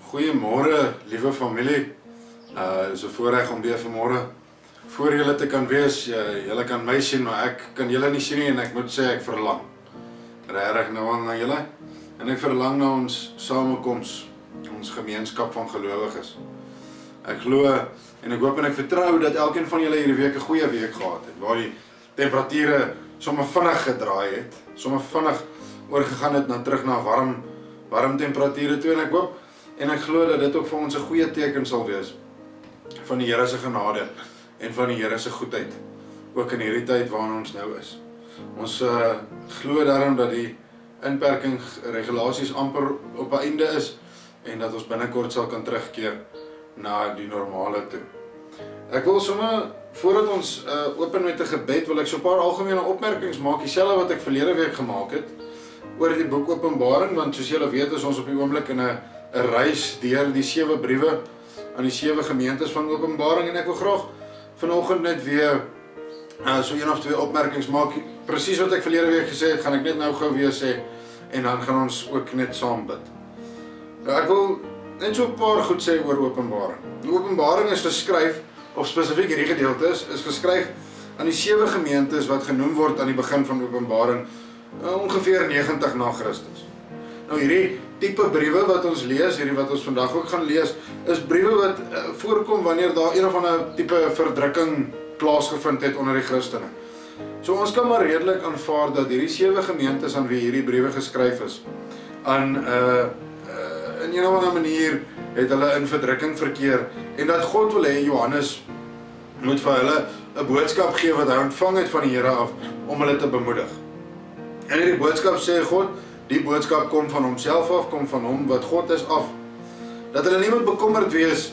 Goeiemôre, liewe familie. Dis 'n voorreg om weer vanmôre voor julle te kan wees. Julle kan my sien, maar ek kan julle nie sien nie en ek moet sê ek verlang regtig nou aan na julle. En ek verlang na ons samekoms, ons gemeenskap van gelowiges. Ek glo en ek hoop en ek vertrou dat elkeen van julle hierdie week 'n goeie week gehad het, waar die temperature sommer vinnig gedraai het, sommer vinnig oorgegaan het terug na warm temperature toe, en ek hoop en ek glo dat dit ook vir ons 'n goeie teken sal wees van die Here se genade en van die Here se goedheid, ook in hierdie tyd waarin ons nou is. Ons glo daarom dat die inperkingsregulasies amper op 'n einde is en dat ons binnekort sal kan terugkeer na die normale toe. Ek wil sommer, voordat ons open met 'n gebed, wil ek so 'n paar algemene opmerkings maak, dieselfde wat ek verlede week gemaak het, oor die boek Openbaring, want soos julle weet is ons op die oomblik in 'n reis deur die 7 briewe aan die 7 gemeentes van Openbaring, en ek wil graag vanoggend net weer so 1 of 2 opmerkings maak. Presies wat ek verlede week gesê het, gaan ek net nou gou weer sê, en dan gaan ons ook net saam bid. Nou, ek wil net so 'n paar goed sê oor Openbaring. Die Openbaring is geskryf, of spesifiek hierdie gedeelte is geskryf aan die 7 gemeentes wat genoem word aan die begin van Openbaring, ongeveer 90 na Christus. Nou hierdie tipe briewe wat ons lees, hierdie wat ons vandag ook gaan lees, is briewe wat voorkom wanneer daar een of ander tipe verdrukking plaasgevind het onder die Christene. So ons kan maar redelik aanvaar dat hierdie 7 gemeentes aan wie hierdie briewe geskryf is, in een of ander manier het hulle in verdrukking verkeer, en dat God wil hê Johannes moet vir hulle 'n boodskap gee wat hy ontvang het van die Here af, om hulle te bemoedig. En hierdie boodskap, sê God, die boodskap kom van homself af, kom van hom wat God is af. Dat hulle nie moet bekommerd wees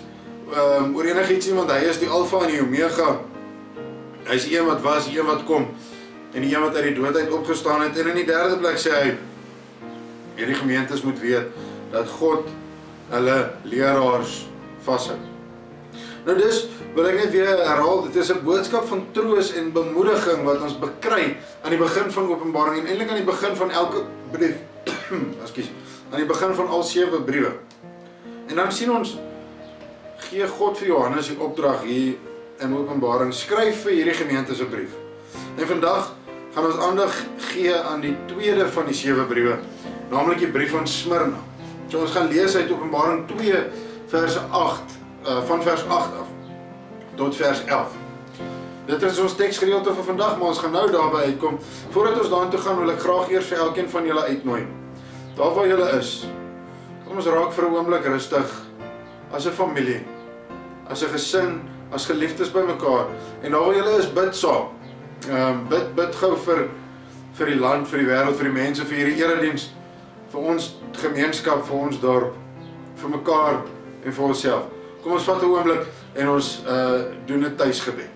oor enigiets nie, want hy is die Alfa en die Omega. Hy is die een wat was, die een wat kom, en die een wat uit die dood uit opgestaan het. En in die 3de plek sê hy, hierdie gemeentes moet weet, dat God hulle leraars vashou. Nou dus, wil ek net weer herhaal, dit is 'n boodskap van troos en bemoediging wat ons bekry aan die begin van Openbaring, en eintlik aan die begin van elke brief, aan die begin van al 7 briewe. En dan sien ons, gee God vir Johannes die opdrag hier in Openbaring, skryf vir hierdie gemeentes 'n brief. En vandag gaan ons aandag gee aan die 2de van die 7 briewe, naamlik die brief van Smyrna. So ons gaan lees uit Openbaring 2 verse 8, van vers 8 af tot vers 11. Dit is ons teksgedeelte vir vandag, maar ons gaan nou daarby uitkom. Voordat ons daartoe gaan, wil ek graag eers vir elkeen van julle uitnooi. Daar waar julle is, kom ons raak vir 'n oomblik rustig, as 'n familie, as 'n gesin, as geliefdes by mekaar. En daar waar julle is, bid saam. Bid gou vir die land, vir die wêreld, vir die mense, vir hierdie erediens, vir ons gemeenskap, vir ons dorp, vir mekaar en vir onsself. Kom ons vat 'n oomblik en ons doen 'n tuisgebed.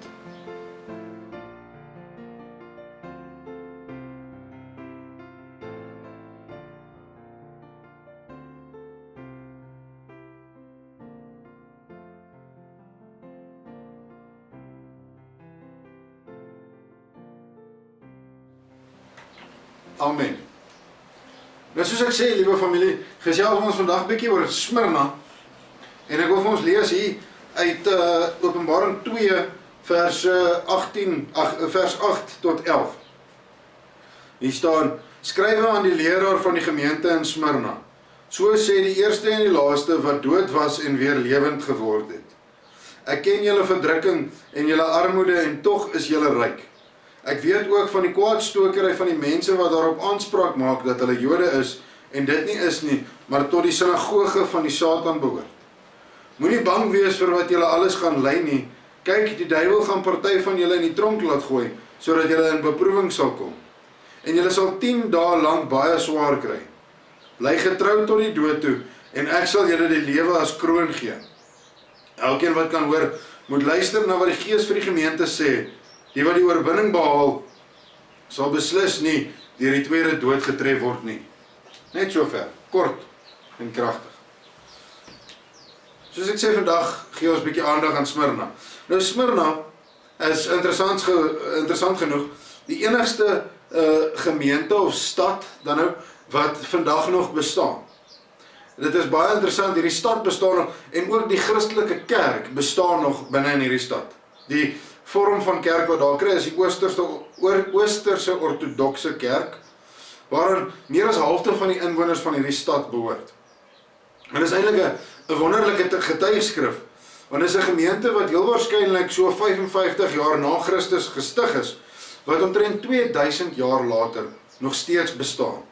Amen. Nou soos ek sê, liewe familie, gesels ons vandag bietjie oor Smyrna. En ek wil vir ons lees hier uit Openbaring 2 vers 8 tot 11. Hier staan, skrywe aan die leraar van die gemeente in Smyrna. So sê die eerste en die laaste wat dood was en weer lewend geword het. Ek ken julle verdrukking en julle armoede en tog is julle ryk. Ek weet ook van die kwaadstokery van die mense wat daarop aanspraak maak dat hulle Jode is en dit nie is nie, maar tot die sinagoge van die Satan behoort. Moenie bang wees vir wat julle alles gaan ly nie. Kyk, die duiwel gaan party van julle in die tronk laat gooi, sodat julle in beproewing sal kom. En julle sal 10 dae lank baie swaar kry. Bly getrou tot die dood toe, en ek sal julle die lewe as kroon gee. Elkeen wat kan hoor, moet luister na wat die Gees vir die gemeente sê. Die wat die oorwinning behaal, sal beslis nie deur die tweede dood getref word nie. Net so ver, kort en kragtig. Soos ek sê, vandag gee ons 'n bietjie aandag aan Smyrna. Nou Smyrna is interessant genoeg die enigste gemeente of stad dan nou wat vandag nog bestaan. dit is baie interessant, hierdie stad bestaan nog, en ook die Christelike kerk bestaan nog binne in hierdie stad. Die vorm van kerk wat daar kry is die Oosterse ortodokse kerk, waarin meer as halfte van die inwoners van hierdie stad behoort. En dit is eintlik 'n wonderlike getuigskrif, want dit is 'n gemeente wat heel waarskynlik so 55 jaar na Christus gestig is, wat omtrent 2000 jaar later nog steeds bestaan.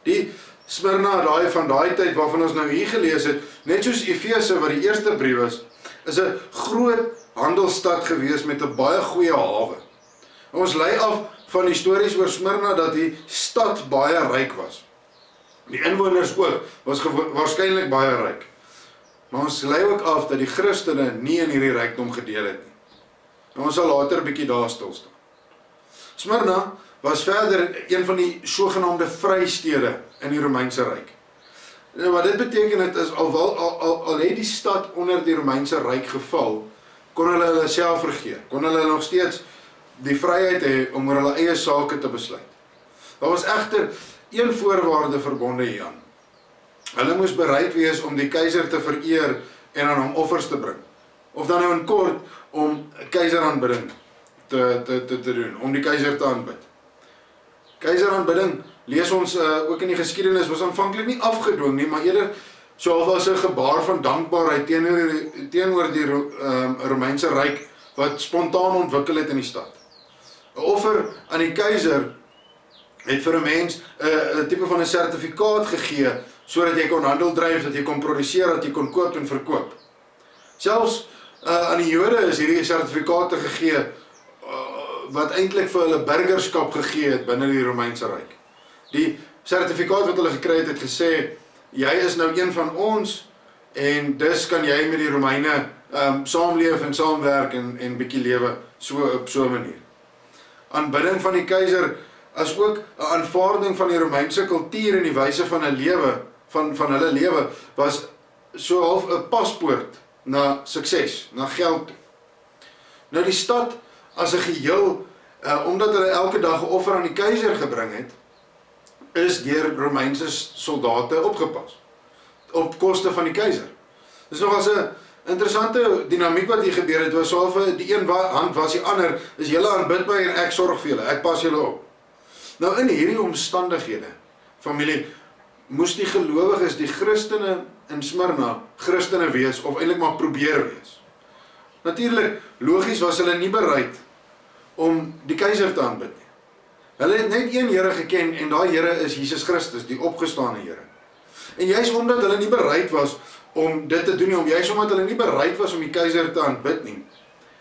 Die Smyrna van daai tyd waarvan ons nou hier gelees het, net soos Efese wat die eerste brief is 'n groot handelsstad gewees met 'n baie goeie hawe. Ons lei af van die stories oor Smyrna dat die stad baie ryk was. Die inwoners ook was waarskynlik baie ryk. Maar ons lei ook af dat die Christene nie in hierdie rykdom gedeel het nie. En ons sal later 'n bietjie daar stil staan. Smyrna was verder een van die sogenaamde vrystede in die Romeinse Ryk. En wat dit beteken het is, al het die stad onder die Romeinse Ryk geval, kon hulle self regeer, kon hulle nog steeds die vryheid hê om oor hulle eie sake te besluit. Daar was egter een voorwaarde verbonde hieraan. Hulle moes bereid wees om die keiser te vereer en aan hom offers te bring. Of dan nou in kort om keiseraanbidding te doen, om die keiser te aanbid. Keiseraanbidding, lees ons ook in die geskiedenis, was aanvanklik nie afgedwing nie, maar eerder so as 'n gebaar van dankbaarheid teenoor die Romeinse Ryk wat spontaan ontwikkel het in die stad. 'n Offer aan die keiser het vir 'n mens 'n tipe van 'n sertifikaat gegee, sodat jy kon handel dryf, dat jy kon produseer, dat jy kon koop en verkoop. Selfs aan die Jode is hierdie sertifikate gegee, wat eintlik vir hulle burgerskap gegee het binne die Romeinse Ryk. Die sertifikaat wat hulle gekry het gesê, jy is nou een van ons, en dus kan jy met die Romeine saamleef en saamwerk en bietjie lewe op so 'n manier. Aanbidding van die keiser, as ook 'n aanvaarding van die Romeinse kultuur en die wyse van 'n lewe, van hulle lewe, was so half 'n paspoort na sukses, na geld. Nou die stad as 'n geheel, omdat hulle elke dag 'n offer aan die keiser gebring het, is deur Romeinse soldate opgepas, op koste van die keiser. Dis nog as 'n interessante dinamiek wat hier gebeur het, was so half die een hand was die ander, is julle aanbid my en ek sorg vir julle, ek pas julle op. Nou in hierdie omstandighede, familie, moes die gelowiges, die Christene in Smyrna, Christene wees, of eintlik maar probeer wees. Natuurlik, logies was hulle nie bereid om die keiser te aanbid nie. Hulle het net een Here geken, en daai Here is Jesus Christus, die opgestane Here. En juist omdat hulle nie bereid was om dit te doen nie, juist omdat hulle nie bereid was om die keiser te aanbid nie,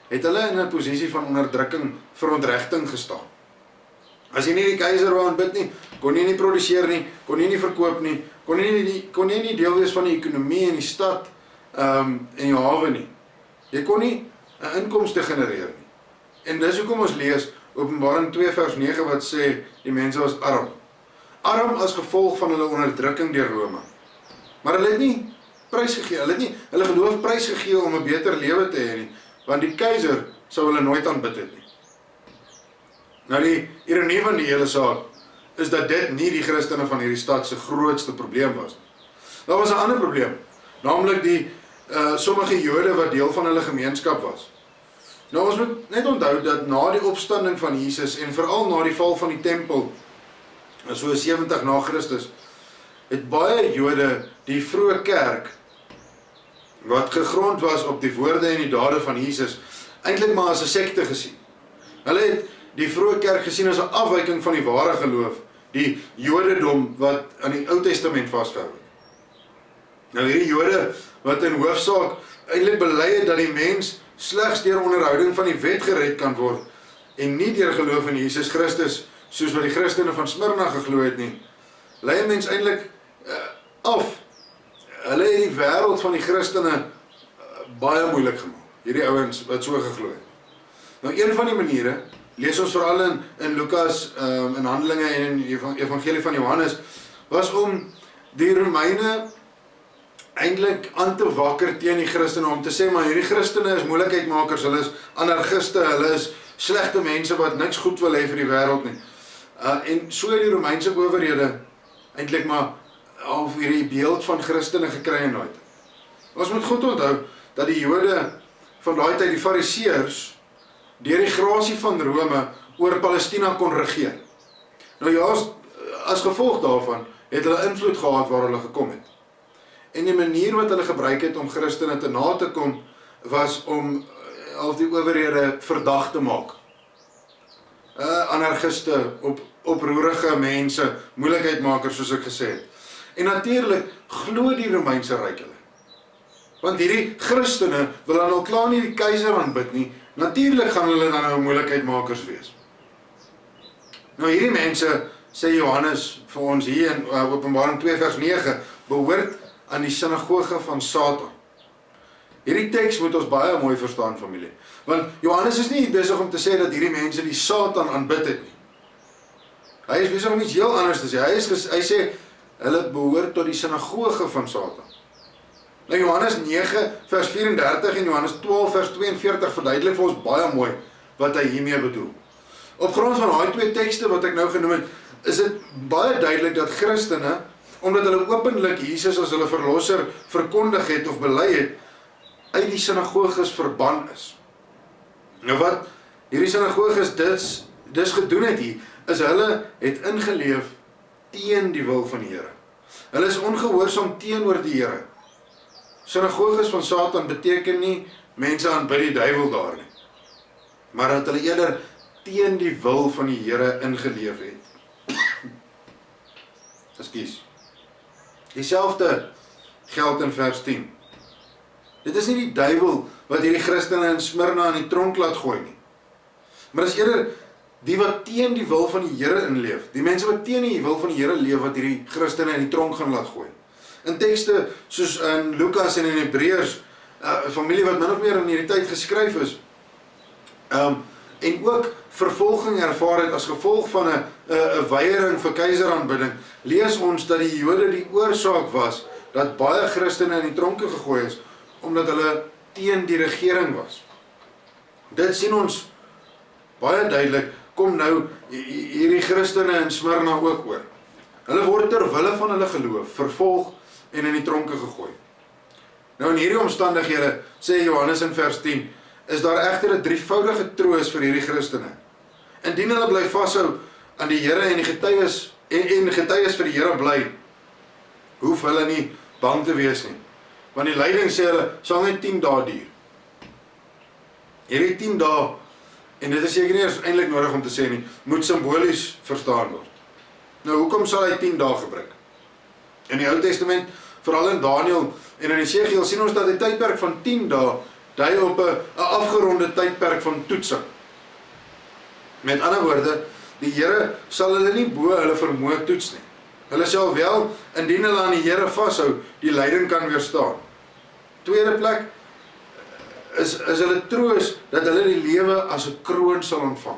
het hulle in 'n posisie van onderdrukking, verontrechting gestaan. As jy nie die keiser wou aanbid nie, kon jy nie produseer nie, kon jy nie verkoop nie, kon jy nie deel wees van die ekonomie in die stad en die hawe nie. Jy kon nie 'n inkomste genereer nie. En dis hoekom ons lees Openbaring 2 vers 9 wat sê die mense was arm. Arm as gevolg van hulle onderdrukking deur Rome. Maar hulle het nie prys gegee, hulle het nie hulle geloof prys gegee om 'n beter lewe te hê nie, want die keiser sou hulle nooit aanbid het nie. Nou die ironie van die hele saak is dat dit nie die Christene van hierdie stad se grootste probleem was. Daar was 'n ander probleem, naamlik die sommige Jode wat deel van hulle gemeenskap was. Nou ons moet net onthou dat na die opstanding van Jesus en veral na die val van die tempel, so 70 na Christus, het baie Jode die vroeë kerk, wat gegrond was op die woorde en die dade van Jesus, eintlik maar as 'n sekte gesien. Hulle het die vroeë kerk gesien as 'n afwyking van die ware geloof, die Jodendom wat aan die Ou Testament vasgehou het. Nou hierdie Jode wat in hoofsaak eintlik bely het dat die mens slegs deur onderhouding van die wet gered kan word en nie deur geloof in Jesus Christus, soos wat die Christene van Smyrna geglo het nie, lei 'n mens eintlik af. Hulle het die wêreld van die Christene baie moeilik gemaak, hierdie ouens wat so geglo het. Nou een van die maniere, lees ons veral in Lukas, in Handelinge en in die Evangelie van Johannes, was om die Romeine eintlik aan te wakker teen die Christene, om te sê, maar hierdie Christene is moeilikheidmakers, hulle is anarchiste, hulle is slegte mense wat niks goed wil hê vir die wêreld nie. En so het die Romeinse owerhede eintlik maar of hierdie beeld van Christene gekry in daai tyd. Ons moet goed onthou dat die Jode van daai tyd, die Fariseërs, deur die grasie van Rome oor Palestina kon regeer. Nou ja, as gevolg daarvan het hulle invloed gehad waar hulle gekom het. En die manier wat hulle gebruik het om Christene te na te kom, was om al die owerhede verdag te maak. Anarchiste, oproerige mense, moeilikheidmakers soos ek gesê het. En natuurlik glo die Romeinse ryk hulle. Want hierdie Christene wil dan al klaar nie die keiser aanbid nie, natuurlik gaan hulle dan nou moeilikheidmakers wees. Nou hierdie mense, sê Johannes vir ons hier in Openbaring 2 vers 9, behoort aan die sinagoge van Satan. Hierdie teks moet ons baie mooi verstaan, familie. Want Johannes is nie besig om te sê dat hierdie mense die Satan aanbid het nie. Hy is besig om iets heel anders te sê. Hy sê, hulle behoort tot die sinagoge van Satan. Nou Johannes 9 vers 34 en Johannes 12 vers 42 verduidelik vir ons baie mooi wat hy hiermee bedoel. Op grond van daai twee tekste wat ek nou genoem het, is dit baie duidelik dat Christene, omdat hulle openlik Jesus as hulle verlosser verkondig het of bely het, uit die sinagoges verban is. Nou wat hierdie sinagoges dis gedoen het hier, is hulle het ingeleef teen die wil van die Here. Hulle is ongehoorsaam teenoor die Here. Sinagoges van Satan beteken nie mense aanbid die duiwel daar nie, maar dat hulle eerder teen die wil van die Here ingeleef het. Ekskuus. Dieselfde geld in vers 10. Dit is nie die duiwel wat hierdie Christene in Smyrna in die tronk laat gooi nie, maar is eerder die wat teen die wil van die Here inleef. Die mense wat teen die wil van die Here leef, wat hierdie Christene in die tronk gaan laat gooi. In tekste soos in Lukas en in Hebreërs, familie wat min of meer in hierdie tyd geskryf is, en ook vervolging ervaar het as gevolg van 'n weiering vir keiseraanbidding, lees ons dat die Jode die oorsaak was dat baie Christene in die tronke gegooi is, omdat hulle teen die regering was. Dit sien ons baie duidelik, kom nou hierdie Christene in Smyrna ook oor. Hulle word ter wille van hulle geloof vervolg en in die tronke gegooi. Nou in hierdie omstandighede, sê Johannes in vers 10, is daar egter 'n drievoudige troos vir hierdie Christene. Indien hulle bly vashou aan die Here en die getuies vir die Here bly, hoef hulle nie bang te wees nie. Want die lyding, sê hulle, sal net 10 dae duur. Hierdie 10 dae, en dit is seker nie eens eintlik nodig om te sê nie, moet simbolies verstaan word. Nou hoekom sal hy 10 dae gebruik? In die Ou Testament, veral in Daniël en in Esegiel, sien ons dat die tydperk van 10 dae dui op 'n afgeronde tydperk van toetsing. Met ander woorde, die Here sal hulle nie bo hulle vermoë toets nie. Hulle sal wel, indien hulle aan die Here vashou, die lyding kan weerstaan. Tweede plek is hulle troos dat hulle die lewe as 'n kroon sal ontvang.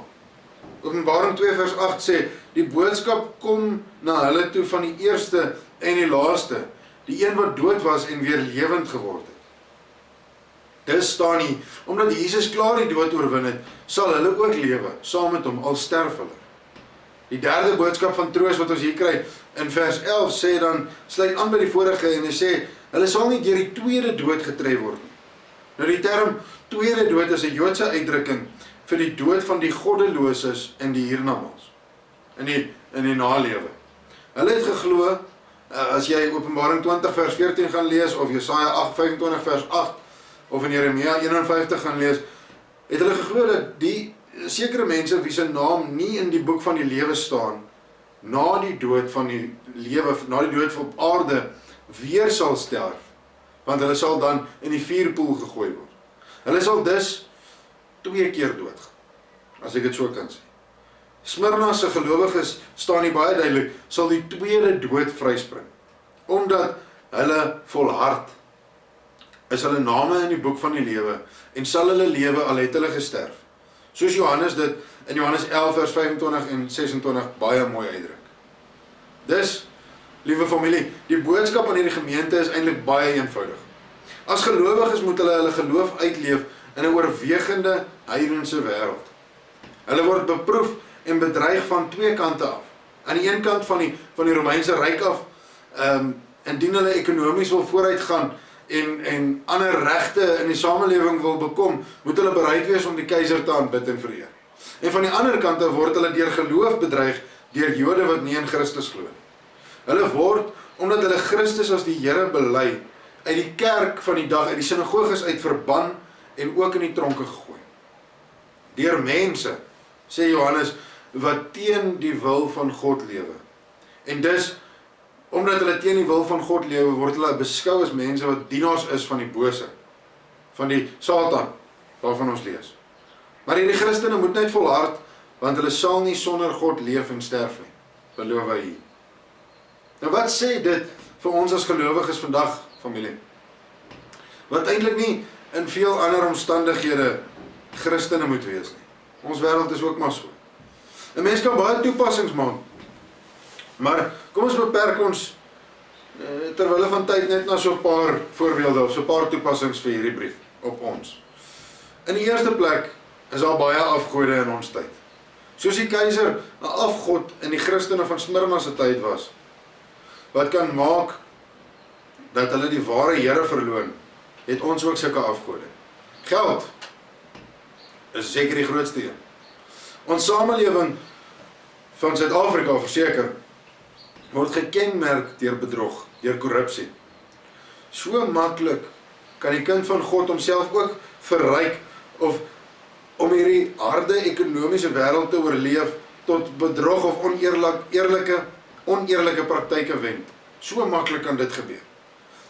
Openbaring 2 vers 8 sê, die boodskap kom na hulle toe van die eerste en die laaste, die een wat dood was en weer lewend geword het. Dis staan nie, omdat Jesus klaar die dood oorwin het, sal hulle ook lewe, saam met hom, al sterf hulle. Die derde boodskap van troos wat ons hier kry, in vers 11 sê dan, sluit aan by die vorige en hy sê, hulle sal nie deur die tweede dood getref word nie. Nou die term tweede dood is 'n Joodse uitdrukking vir die dood van die goddeloses en die hiernamaals, in die nalewe. Hulle het geglo, as jy Openbaring 20 vers 14 gaan lees, of Jesaja 25 vers 8, of in Jeremia 51 gaan lees, het hulle geglo dat die sekere mense wie se naam nie in die boek van die lewe staan, na die dood van die lewe, na die dood op aarde, weer sal sterf, want hulle sal dan in die vuurpoel gegooi word. Hulle sal dus 2 keer dood, as ek dit so kan sê. Smyrna se gelowiges staan hier baie duidelik, sal die tweede dood vryspring, omdat hulle volhard, is hulle name in die boek van die lewe, en sal hulle lewe al het hulle gesterf. Soos Johannes dit in Johannes 11 vers 25 en 26 baie mooi uitdruk. Dus, liewe familie, die boodskap aan hierdie gemeente is eintlik baie eenvoudig. As gelowiges moet hulle geloof uitleef in 'n oorwegende heidense wêreld. Hulle word beproef en bedreig van twee kante af. Aan die een kant van die Romeinse ryk af, indien hulle ekonomies wil vooruitgaan en ander regte in die samelewing wil bekom, moet hulle bereid wees om die keiser te aanbid en vereer. En van die ander kant word hulle deur geloof bedreig deur Jode wat nie in Christus glo nie. Hulle word, omdat hulle Christus as die Here bely, uit die kerk van die dag, uit die sinagoges uit verban en ook in die tronke gegooi. Deur mense, sê Johannes, wat teen die wil van God lewe. En dus, omdat hulle teen die wil van God lewe, word hulle beskou as mense wat dienaars is van die bose, van die Satan, waarvan ons lees. Maar hierdie Christene moet net volhard, want hulle sal nie sonder God leef en sterf nie, beloof hy hier. Nou wat sê dit vir ons as gelowiges vandag, familie? Wat eintlik nie in veel ander omstandighede Christene moet wees nie. Ons wêreld is ook maar so. 'n Mens kan baie toepassings maak, maar kom ons beperk ons terwille van tyd net na so 'n paar voorbeelde of so 'n paar toepassings vir hierdie brief op ons. In die eerste plek is daar baie afgode in ons tyd. Soos die keiser 'n afgod in die Christene van Smyrna se tyd was, wat kan maak dat hulle die ware Here verloon, het ons ook sulke afgode. Geld is seker die grootste een. Ons samelewing van Suid-Afrika verseker word gekenmerk deur bedrog, deur korrupsie. So maklik kan die kind van God homself ook verryk of om hierdie harde ekonomiese wêreld te oorleef tot bedrog of oneerlike praktyke wend. So maklik kan dit gebeur.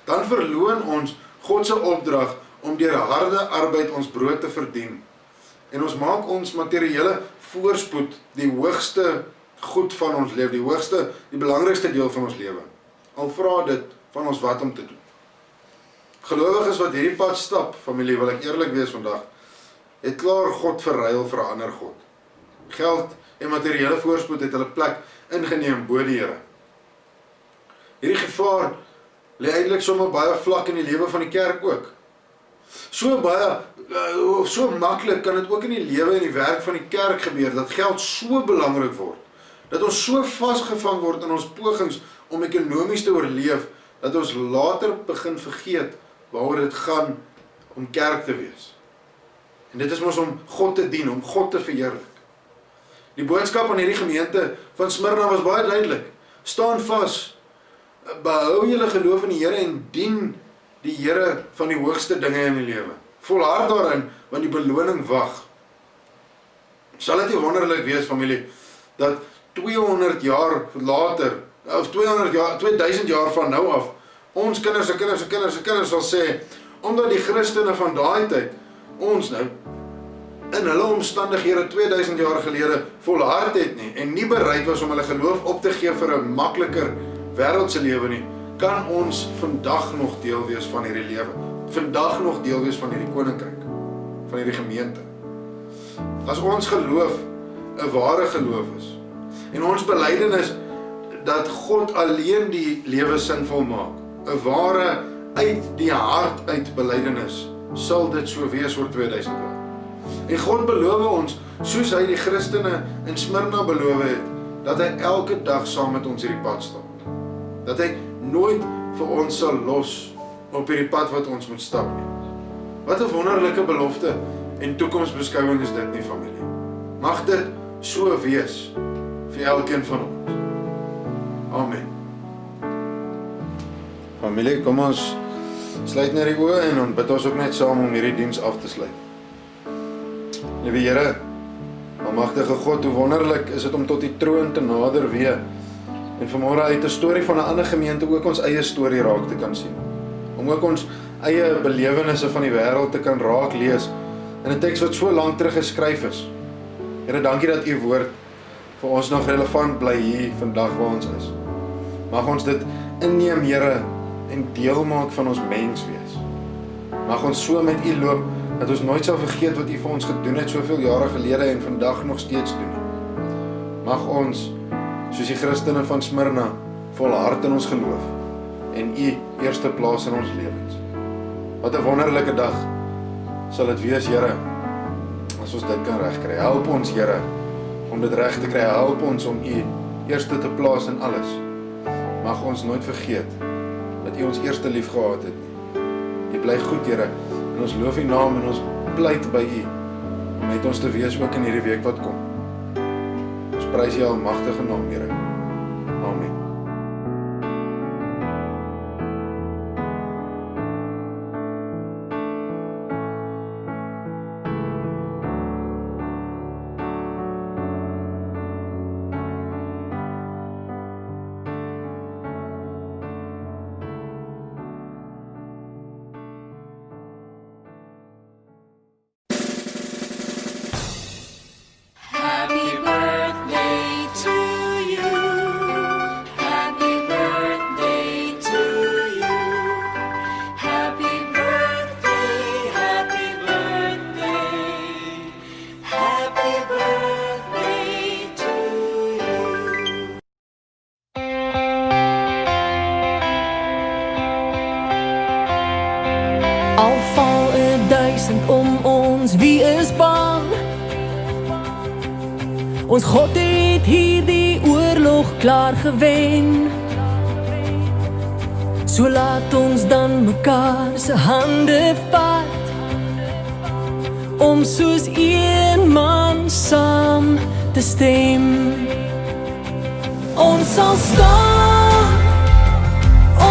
Dan verloon ons God se opdrag om deur harde arbeid ons brood te verdien. En ons maak ons materiële voorspoed die hoogste goed van ons lewe, die belangrikste deel van ons lewe. Al vra dit van ons wat om te doen. Gelowiges wat hierdie pad stap, familie, wil ek eerlik wees vandag, het klaar God verruil vir 'n ander God. Geld en materiële voorspoed het hulle plek ingeneem bo die Here. Hierdie gevaar lê eintlik sommer baie vlak in die lewe van die kerk ook. So maklik kan dit ook in die lewe en die werk van die kerk gebeur, dat geld so belangrik word, dat ons so vasgevang word in ons pogings om ekonomies te oorleef, dat ons later begin vergeet waaroor dit gaan om kerk te wees. En dit is mos om God te dien, om God te verheerlik. Die boodskap aan hierdie gemeente van Smyrna was baie duidelik. Staan vas, behou julle geloof in die Here en dien die Here van die hoogste dinge in die lewe. Volhard daarin, want die beloning wag. Sal dit nie wonderlik wees, familie, dat 200 jaar later, of 2000 jaar van nou af, ons kinders sal sê, omdat die Christene van daai tyd, ons nou, in hulle omstandighede 2000 jaar gelede volhard het nie, en nie bereid was om hulle geloof op te gee vir 'n makliker wêreldse lewe nie, kan ons vandag nog deel wees van hierdie lewe. Vandag nog deel wees van hierdie koninkryk, van hierdie gemeente. As ons geloof 'n ware geloof is, en ons belydenis dat God alleen die lewe sinvol maak, 'n ware uit die hart uit belydenis, sal dit so wees oor 2000 jaar. En God beloof ons, soos hy die Christene in Smyrna beloof het, dat hy elke dag saam met ons hierdie pad stap. Dat hy nooit vir ons sal los op hierdie pad wat ons moet stap nie. Wat 'n wonderlike belofte en toekomsbeskouing is dit nie, familie. Mag dit so wees vir elkeen van ons. Amen. Familie, kom ons sluit net die oë en dan bid ons ook net saam om hierdie diens af te sluit. Liewe Here, almagtige God, hoe wonderlik is dit om tot die troon te nader weer. En vanmôre uit 'n storie van 'n ander gemeente ook ons eie storie raak te kan sien. Om ook ons eie belewennisse van die wêreld te kan raak lees in 'n teks wat so lank terug geskryf is. Here, dankie dat u woord vir ons nog relevant bly hier vandag waar ons is. Mag ons dit inneem, Here, en deel maak van ons mens wees. Mag ons so met u loop dat ons nooit sal vergeet wat u vir ons gedoen het soveel jare gelede en vandag nog steeds doen. Mag ons, soos die Christene van Smyrna, volhard in ons geloof en u eerste plaas in ons lewens. Wat 'n wonderlike dag sal dit wees, Here, as ons dit kan regkry. Help ons, Here, om dit reg te kry. Help ons om u eerste te plaas in alles. mag ons nooit vergeet dat U ons eerste lief gehad het. U bly goed, Here, en ons loof U naam en ons pleit by U om met ons te wees ook in hierdie week wat kom. Ons prys U almagtige naam, Here. Amen. Happy birthday to you. Happy birthday to you. Happy birthday, happy birthday. Happy birthday to you. Al val 1000 om ons, wie is bang? Ons God het hierdie oorlog klaar gewen. So laat ons dan mekaar se hande vat, om soos een man saam te stem. Ons sal staan,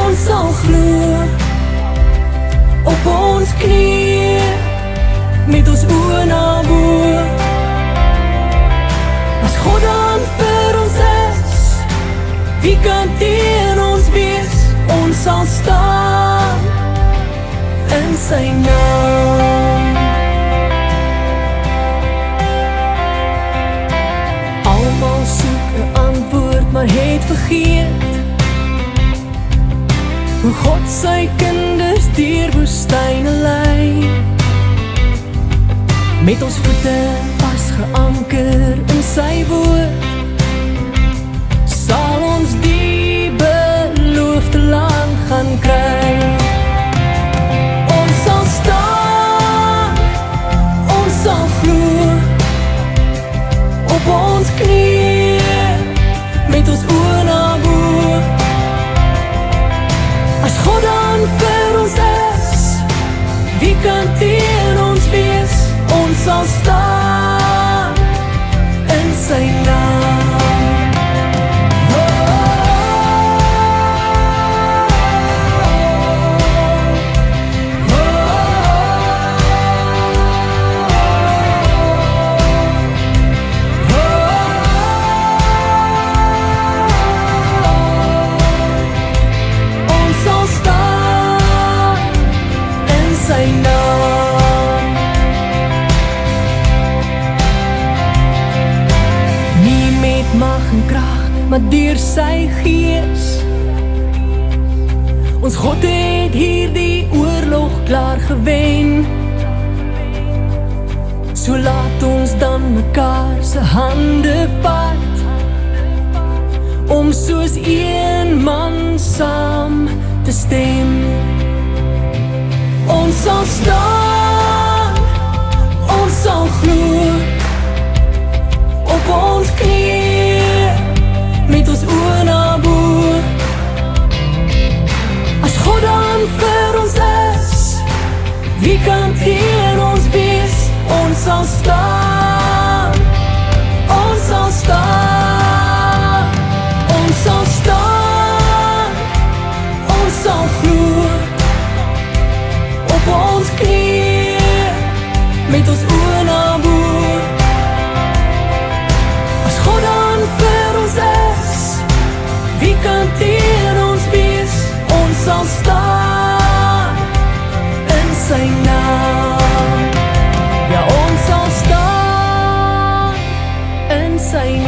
ons sal glo, op ons knieë, met ons oë na bo. As God dan vir ons is, wie kan teen ons wees? Ons sal staan in sy naam. Almal soek 'n antwoord, maar het vergeet hoe God sy kinders deur woestyne lei, met ons voete vasgeanker in sy woord, sal ons die beloofde land gaan kry. Ons sal staan, ons sal glo, op ons knieë, met ons oë na bo. As God dan vir ons is, wie kan teen ons wees? Ons sal staan in sy naam. Ons sal staan in sy naam. Nie met mag en krag, maar deur sy gees. Ons God het hierdie oorlog klaar gewen. So laat ons dan mekaar se hande vat, om soos een man saam te stem. Ons sal staan, ons sal glo, op ons knieë, met ons oë na bo. As God dan vir ons is, wie kan teen ons wees? Ons sal staan, ons sal staan, ons sal staan, ons sal glo, op ons knieë, met ons oë na bo. As God dan vir ons is, wie kan teen ons wees? Ons sal staan in sy naam. Ja, ons sal staan in sy naam.